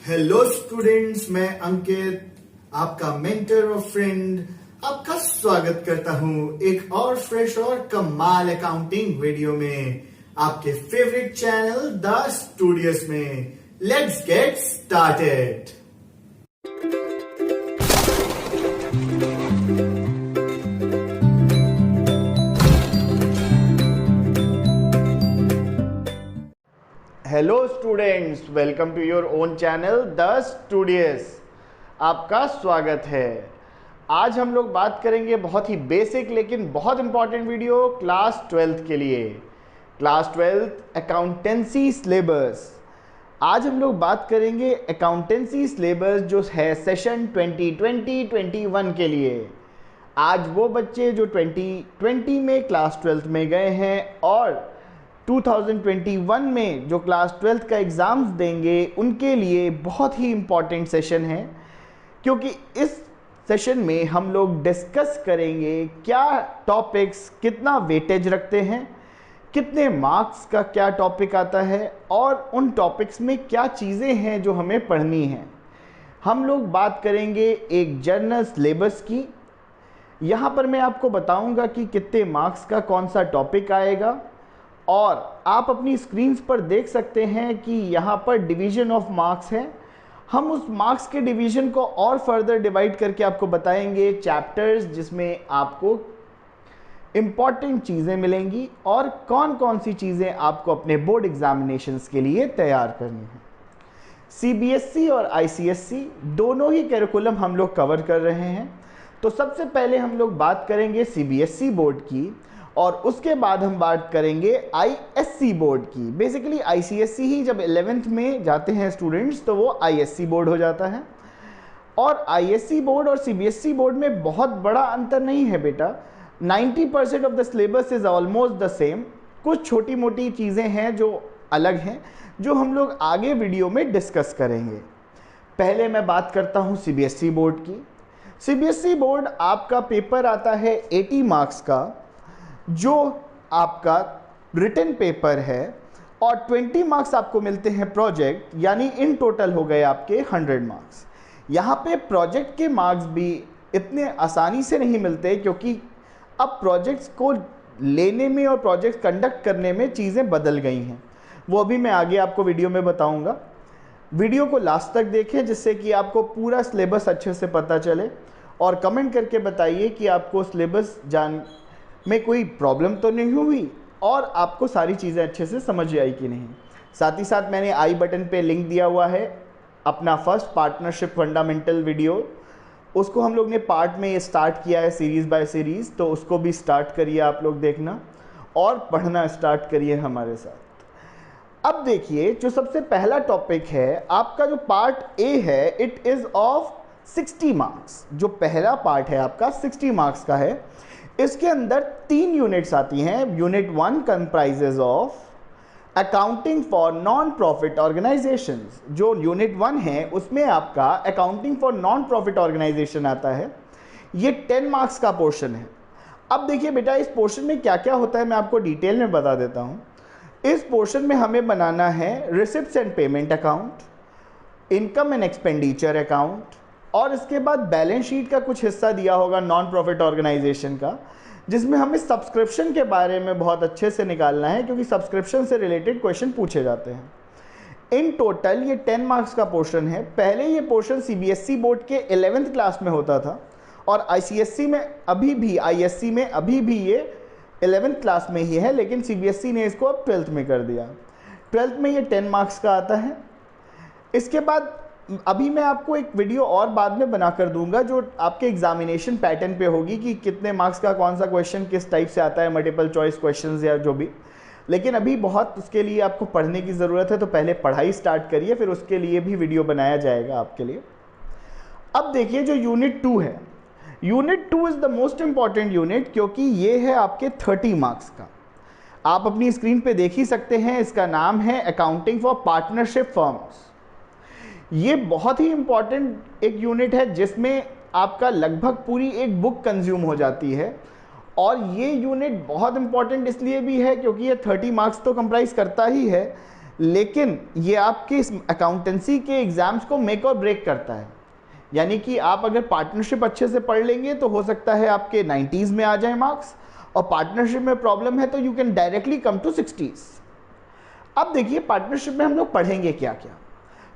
Hello students, मैं अंकित आपका mentor और फ्रेंड आपका स्वागत करता हूं एक और फ्रेश और कमाल अकाउंटिंग वीडियो में आपके फेवरेट चैनल द स्टूडियस में। Let's get started. Hello students, welcome to your own channel the studious. आपका स्वागत है। आज हम लोग बात करेंगे बहुत ही बेसिक लेकिन बहुत इंपॉर्टेंट वीडियो क्लास 12th के लिए। Class 12th accountancy syllabus. आज हम लोग बात करेंगे अकाउंटेंसी सिलेबस जो है सेशन 2020-21 के लिए। आज वो बच्चे जो 2020 में क्लास 12th में गए हैं और 2021 में जो क्लास 12th का एग्ज़ाम्स देंगे उनके लिए बहुत ही इम्पॉर्टेंट सेशन है, क्योंकि इस सेशन में हम लोग डिस्कस करेंगे क्या टॉपिक्स कितना वेटेज रखते हैं, कितने मार्क्स का क्या टॉपिक आता है और उन टॉपिक्स में क्या चीज़ें हैं जो हमें पढ़नी हैं। हम लोग बात करेंगे एक जर्नल सिलेबस की। यहाँ पर मैं आपको बताऊँगा कि कितने मार्क्स का कौन सा टॉपिक आएगा और आप अपनी स्क्रीन्स पर देख सकते हैं कि यहाँ पर डिवीज़न ऑफ मार्क्स है। हम उस मार्क्स के डिवीज़न को और फर्दर डिवाइड करके आपको बताएंगे चैप्टर्स जिसमें आपको इम्पॉर्टेंट चीज़ें मिलेंगी और कौन कौन सी चीज़ें आपको अपने बोर्ड एग्जामिनेशंस के लिए तैयार करनी है। सीबीएसई और आईसीएसई दोनों ही कैरिकुलम हम लोग कवर कर रहे हैं। तो सबसे पहले हम लोग बात करेंगे सीबीएसई बोर्ड की और उसके बाद हम बात करेंगे आईएससी बोर्ड की। बेसिकली आईसीएसई ही जब 11th में जाते हैं स्टूडेंट्स तो वो आईएससी बोर्ड हो जाता है। और आईएससी बोर्ड और सीबीएसई बोर्ड में बहुत बड़ा अंतर नहीं है बेटा। 90% of the syllabus is almost the same. कुछ छोटी मोटी चीज़ें हैं जो अलग हैं, जो हम लोग आगे वीडियो में डिस्कस करेंगे। पहले मैं बात करता हूँ सीबीएसई बोर्ड की। सीबीएसई बोर्ड आपका पेपर आता है 80 मार्क्स का, जो आपका रिटन पेपर है, और 20 मार्क्स आपको मिलते हैं प्रोजेक्ट, यानी इन टोटल हो गए आपके 100 मार्क्स। यहाँ पे प्रोजेक्ट के मार्क्स भी इतने आसानी से नहीं मिलते, क्योंकि अब प्रोजेक्ट्स को लेने में और प्रोजेक्ट कंडक्ट करने में चीज़ें बदल गई हैं। वो अभी मैं आगे आपको वीडियो में बताऊँगा। वीडियो को लास्ट तक देखें जिससे कि आपको पूरा सिलेबस अच्छे से पता चले, और कमेंट करके बताइए कि आपको सिलेबस में कोई प्रॉब्लम तो नहीं हुई और आपको सारी चीज़ें अच्छे से समझ आई कि नहीं। साथ ही साथ मैंने आई बटन पे लिंक दिया हुआ है अपना फर्स्ट पार्टनरशिप फंडामेंटल वीडियो। उसको हम लोग ने पार्ट में ये स्टार्ट किया है सीरीज़ बाय सीरीज़, तो उसको भी स्टार्ट करिए आप लोग देखना और पढ़ना स्टार्ट करिए हमारे साथ। अब देखिए, जो सबसे पहला टॉपिक है आपका, जो पार्ट ए है, इट इज़ ऑफ 60 मार्क्स। जो पहला पार्ट है आपका 60 मार्क्स का है। इसके अंदर 3 यूनिट्स आती हैं। Unit 1 comprises of accounting for non profit organisations. जो यूनिट 1 है उसमें आपका accounting for non profit organisation आता है। ये 10 मार्क्स का पोर्शन है। अब देखिए बेटा, इस पोर्शन में क्या क्या होता है मैं आपको डिटेल में बता देता हूँ। इस पोर्शन में हमें बनाना है receipts and payment account, income and expenditure account, और इसके बाद बैलेंस शीट का कुछ हिस्सा दिया होगा नॉन प्रॉफिट ऑर्गेनाइजेशन का, जिसमें हमें सब्सक्रिप्शन के बारे में बहुत अच्छे से निकालना है, क्योंकि सब्सक्रिप्शन से रिलेटेड क्वेश्चन पूछे जाते हैं। इन टोटल ये 10 मार्क्स का पोर्शन है। पहले ये पोर्शन सीबीएसई बोर्ड के 11th क्लास में होता था और आईसीएसई में अभी भी, आईएससी में अभी भी ये 11th क्लास में ही है, लेकिन सीबीएसई ने इसको अब 12th में कर दिया। 12th में ये 10 मार्क्स का आता है। इसके बाद अभी मैं आपको एक वीडियो और बाद में बना कर दूंगा जो आपके एग्जामिनेशन पैटर्न पे होगी कि कितने मार्क्स का कौन सा क्वेश्चन किस टाइप से आता है, मल्टीपल चॉइस क्वेश्चंस या जो भी। लेकिन अभी बहुत उसके लिए आपको पढ़ने की ज़रूरत है, तो पहले पढ़ाई स्टार्ट करिए, फिर उसके लिए भी वीडियो बनाया जाएगा आपके लिए। अब देखिए, जो यूनिट 2 है, unit 2 is the most important unit, क्योंकि ये है आपके 30 मार्क्स का। आप अपनी स्क्रीन पे देख ही सकते हैं, इसका नाम है अकाउंटिंग फॉर पार्टनरशिप फर्म्स। ये बहुत ही इंपॉर्टेंट एक यूनिट है जिसमें आपका लगभग पूरी एक बुक कंज्यूम हो जाती है। और ये यूनिट बहुत इंपॉर्टेंट इसलिए भी है क्योंकि ये 30 मार्क्स तो कंप्राइज करता ही है, लेकिन ये आपके इस अकाउंटेंसी के एग्जाम्स को मेक और ब्रेक करता है। यानी कि आप अगर पार्टनरशिप अच्छे से पढ़ लेंगे तो हो सकता है आपके 90s में आ जाए मार्क्स, और पार्टनरशिप में प्रॉब्लम है तो you can directly come to 60s। अब देखिए पार्टनरशिप में हम लोग पढ़ेंगे क्या क्या।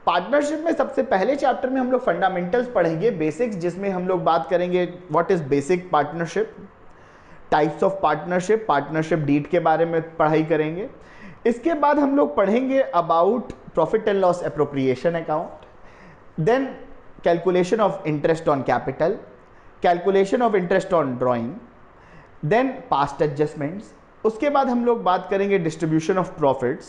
पार्टनरशिप में सबसे पहले चैप्टर में हम लोग फंडामेंटल्स पढ़ेंगे, बेसिक्स, जिसमें हम लोग बात करेंगे what is basic partnership, types of partnership, partnership deed के बारे में पढ़ाई करेंगे। इसके बाद हम लोग पढ़ेंगे about profit and loss appropriation account, then calculation of interest on capital, calculation of interest on drawing, then past adjustments. उसके बाद हम लोग बात करेंगे distribution of profits,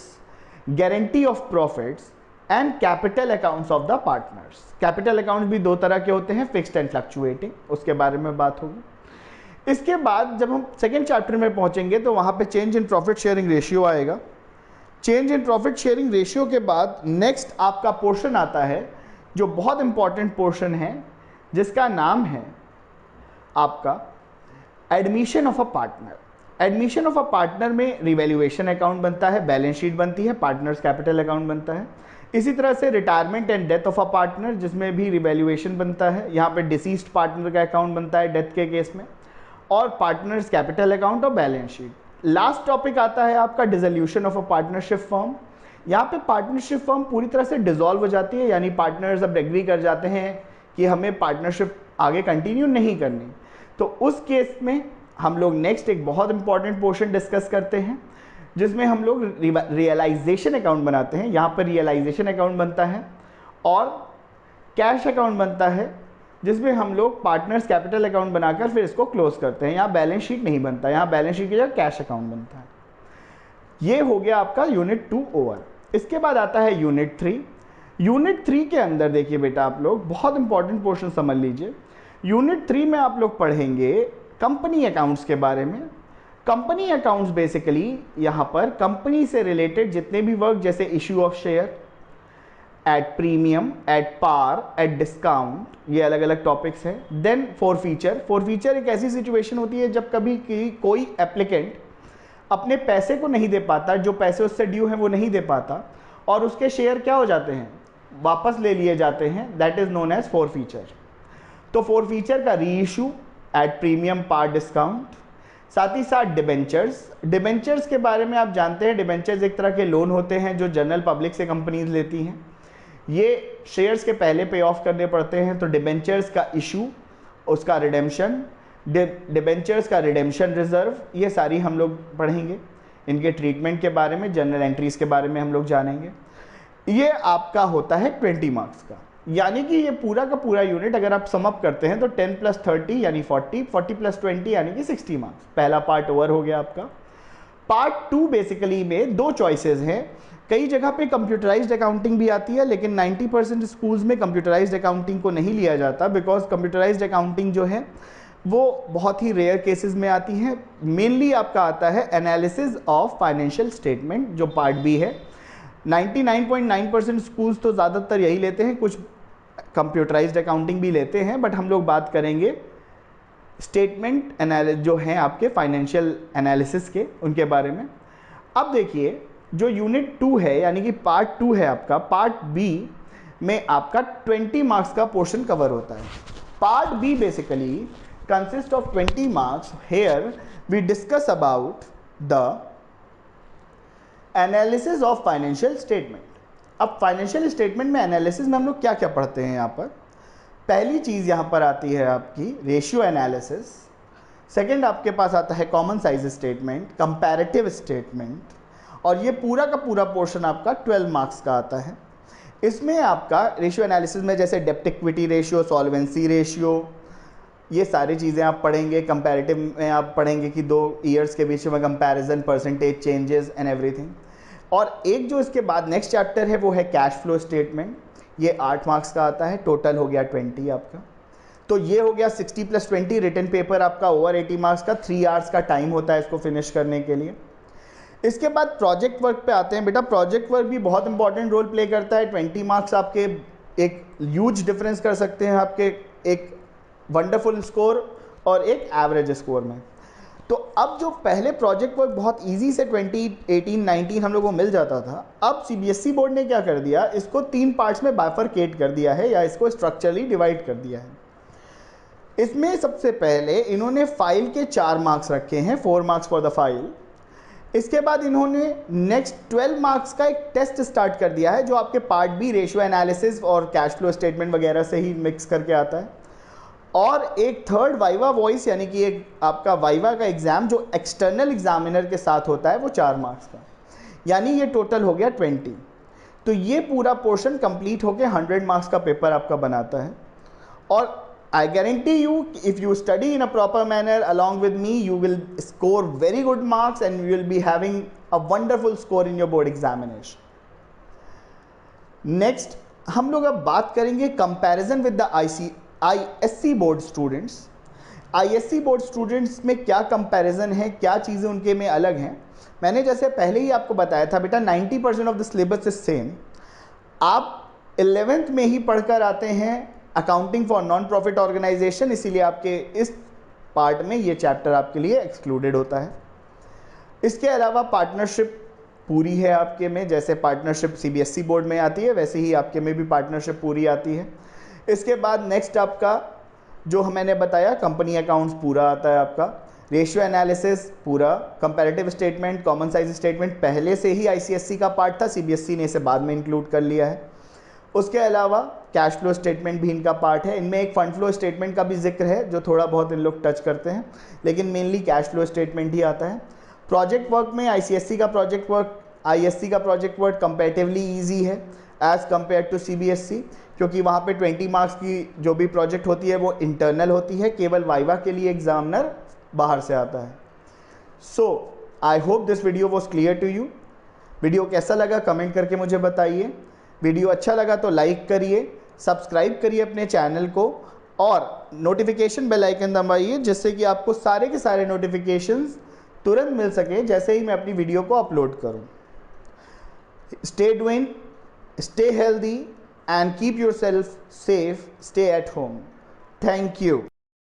guarantee of profits and capital accounts of the partners. Capital accounts भी दो तरह के होते हैं, फिक्स्ड एंड फ्लक्चुएटिंग, उसके बारे में बात होगी। इसके बाद जब हम सेकेंड चैप्टर में पहुंचेंगे तो वहां पे change in profit sharing ratio आएगा। Change in profit sharing ratio के बाद नेक्स्ट आपका पोर्शन आता है जो बहुत इंपॉर्टेंट पोर्शन है, जिसका नाम है आपका admission of a partner. Admission of a partner में रिवैल्यूएशन अकाउंट बनता है, बैलेंस शीट बनती है, पार्टनर्स कैपिटल अकाउंट बनता है। इसी तरह से retirement and death of a partner, जिसमें भी रिवैल्यूएशन बनता है, यहाँ पे डिसीज्ड पार्टनर का अकाउंट बनता है डेथ के केस में, और पार्टनर्स कैपिटल अकाउंट और बैलेंस शीट। लास्ट टॉपिक आता है आपका dissolution of a partnership firm. यहाँ पे पार्टनरशिप फर्म पूरी तरह से डिसॉल्व हो जाती है, यानी पार्टनर्स अब एग्री कर जाते हैं कि हमें पार्टनरशिप आगे कंटिन्यू नहीं करनी। तो उस केस में हम लोग नेक्स्ट एक बहुत इंपॉर्टेंट पोर्शन डिस्कस करते हैं, जिसमें हम लोग रियलाइजेशन अकाउंट बनाते हैं। यहाँ पर रियलाइजेशन अकाउंट बनता है और कैश अकाउंट बनता है, जिसमें हम लोग पार्टनर्स कैपिटल अकाउंट बनाकर फिर इसको क्लोज करते हैं। यहाँ बैलेंस शीट नहीं बनता, यहाँ बैलेंस शीट की जगह कैश अकाउंट बनता है। ये हो गया आपका यूनिट 2 ओवर। इसके बाद आता है यूनिट 3। यूनिट 3 के अंदर देखिए बेटा, आप लोग बहुत इंपॉर्टेंट पोर्शन समझ लीजिए। यूनिट 3 में आप लोग पढ़ेंगे कंपनी अकाउंट्स के बारे में। कंपनी अकाउंट्स बेसिकली यहाँ पर कंपनी से रिलेटेड जितने भी वर्क, जैसे issue of share, at premium, at par, at discount, ये अलग अलग टॉपिक्स हैं। Then forfeiture. फॉरफीचर एक ऐसी सिचुएशन होती है जब कभी कोई एप्लीकेंट अपने पैसे को नहीं दे पाता, जो पैसे उससे ड्यू हैं वो नहीं दे पाता, और उसके शेयर क्या हो जाते हैं, वापस ले लिए जाते हैं। That is known as forfeiture. तो फॉरफीचर का reissue at premium, par, discount. साथ ही साथ डिबेंचर्स। डिबेंचर्स के बारे में आप जानते हैं, डिबेंचर्स एक तरह के लोन होते हैं जो जनरल पब्लिक से कंपनीज लेती हैं। ये शेयर्स के पहले पे ऑफ करने पड़ते हैं। तो डिबेंचर्स का इशू, उसका रिडेम्पशन, डिबेंचर्स का रिडेम्पशन रिजर्व, ये सारी हम लोग पढ़ेंगे। इनके ट्रीटमेंट के बारे में, जनरल एंट्रीज के बारे में हम लोग जानेंगे। ये आपका होता है 20 मार्क्स का, यानी कि ये पूरा का पूरा यूनिट अगर आप सम अप करते हैं तो 10 + 30 यानी 40, 40 + 20 यानी कि 60 मार्क्स। पहला पार्ट ओवर हो गया आपका। पार्ट 2 बेसिकली में दो चॉइसेस हैं। कई जगह पे कंप्यूटराइज्ड अकाउंटिंग भी आती है, लेकिन 90% स्कूल्स में कंप्यूटराइज्ड अकाउंटिंग को नहीं लिया जाता, बिकॉज कंप्यूटराइज्ड अकाउंटिंग जो है वो बहुत ही रेयर केसेस में आती है। मेनली आपका आता है एनालिसिस ऑफ फाइनेंशियल स्टेटमेंट, जो पार्ट बी है। 99.9% स्कूल्स तो ज़्यादातर यही लेते हैं, कुछ कंप्यूटराइज्ड अकाउंटिंग भी लेते हैं, बट हम लोग बात करेंगे स्टेटमेंट एनालिसिस जो हैं आपके फाइनेंशियल एनालिसिस के, उनके बारे में। अब देखिए जो यूनिट 2 है, यानी कि पार्ट 2 है आपका, पार्ट बी में आपका 20 मार्क्स का पोर्शन कवर होता है। Part B basically consist of 20 marks. Here we discuss about the analysis of financial statement. अब फाइनेंशियल स्टेटमेंट में एनालिसिस में हम लोग क्या क्या पढ़ते हैं यहाँ पर। पहली चीज़ यहाँ पर आती है आपकी रेशियो एनालिसिस। सेकंड आपके पास आता है common size statement, comparative statement, और ये पूरा का पूरा पोर्शन आपका 12 मार्क्स का आता है। इसमें आपका रेशियो एनालिसिस में जैसे डेप्ट इक्विटी रेशियो, सॉल्वेंसी रेशियो, ये सारी चीज़ें आप पढ़ेंगे। कंपैरेटिव में आप पढ़ेंगे कि 2 ईयर्स के बीच में comparison, percentage changes and everything. और एक जो इसके बाद नेक्स्ट चैप्टर है वो है कैश फ्लो स्टेटमेंट। ये 8 मार्क्स का आता है, टोटल हो गया 20 आपका। तो ये हो गया 60 + 20 रिटन पेपर आपका ओवर 80 मार्क्स का। 3 आवर्स का टाइम होता है इसको फिनिश करने के लिए। इसके बाद प्रोजेक्ट वर्क पे आते हैं बेटा। प्रोजेक्ट वर्क भी बहुत इंपॉर्टेंट रोल प्ले करता है। 20 मार्क्स आपके एक ह्यूज डिफरेंस कर सकते हैं आपके एक वंडरफुल स्कोर और एक एवरेज स्कोर में। तो अब जो पहले प्रोजेक्ट वर्क बहुत इजी से 2018-19 हम लोगों को मिल जाता था, अब सीबीएसई बोर्ड ने क्या कर दिया, इसको 3 पार्ट्स में बाइफरकेट कर दिया है या इसको स्ट्रक्चरली डिवाइड कर दिया है। इसमें सबसे पहले इन्होंने फाइल के 4 मार्क्स रखे हैं, 4 मार्क्स फॉर द फाइल। इसके बाद इन्होंने नेक्स्ट 12 मार्क्स का एक टेस्ट स्टार्ट कर दिया है जो आपके पार्ट बी रेशियो एनालिसिस और कैश फ्लो स्टेटमेंट वगैरह से ही मिक्स करके आता है, और एक थर्ड वाइवा वॉइस यानी कि एक आपका वाइवा का एग्ज़ाम जो एक्सटर्नल एग्जामिनर के साथ होता है वो 4 मार्क्स का, यानी ये टोटल हो गया 20। तो ये पूरा पोर्शन कंप्लीट होकर 100 मार्क्स का पेपर आपका बनाता है। और I guarantee you, if you study in a proper manner along with me, you will score very good marks and you will be having a wonderful score in your board examination. Next, हम लोग अब बात करेंगे comparison with the ISC board students. ISC board students में क्या comparison है, क्या चीज़ें उनके में अलग हैं। मैंने जैसे पहले ही आपको बताया था बेटा 90% of the syllabus is same. आप 11th में ही पढ़कर आते हैं accounting for non profit organisation, इसीलिए आपके इस पार्ट में ये चैप्टर आपके लिए एक्सक्लूडेड होता है। इसके अलावा पार्टनरशिप पूरी है आपके में, जैसे पार्टनरशिप सीबीएसई बोर्ड में आती है वैसे ही आपके में भी पार्टनरशिप पूरी आती है। इसके बाद नेक्स्ट आपका जो मैंने बताया कंपनी अकाउंट्स पूरा आता है आपका, रेशियो एनालिसिस पूरा, comparative statement, common size statement पहले से ही आईसीएससी का पार्ट था, सीबीएसई ने इसे बाद में इंक्लूड कर लिया है। उसके अलावा कैश फ्लो स्टेटमेंट भी इनका पार्ट है। इनमें एक फंड फ्लो स्टेटमेंट का भी जिक्र है जो थोड़ा बहुत इन लोग टच करते हैं, लेकिन मेनली कैश फ्लो स्टेटमेंट ही आता है। प्रोजेक्ट वर्क में आईसीएससी का प्रोजेक्ट वर्क, आईएससी का प्रोजेक्ट वर्क कंपैरेटिवली ईजी है एज़ कम्पेयर टू सीबीएसई, क्योंकि वहाँ पे 20 मार्क्स की जो भी प्रोजेक्ट होती है वो इंटरनल होती है, केवल वाइवा के लिए एग्जामिनर बाहर से आता है। So I hope this video was clear to you. Video कैसा लगा कमेंट करके मुझे बताइए। वीडियो अच्छा लगा तो लाइक करिए, सब्सक्राइब करिए अपने चैनल को और नोटिफिकेशन बेल आइकन दबाइए जिससे कि आपको सारे के सारे नोटिफिकेशंस तुरंत मिल सके जैसे ही मैं अपनी वीडियो को अपलोड करूं। Stay doing, stay healthy and keep yourself safe, stay at home. Thank you.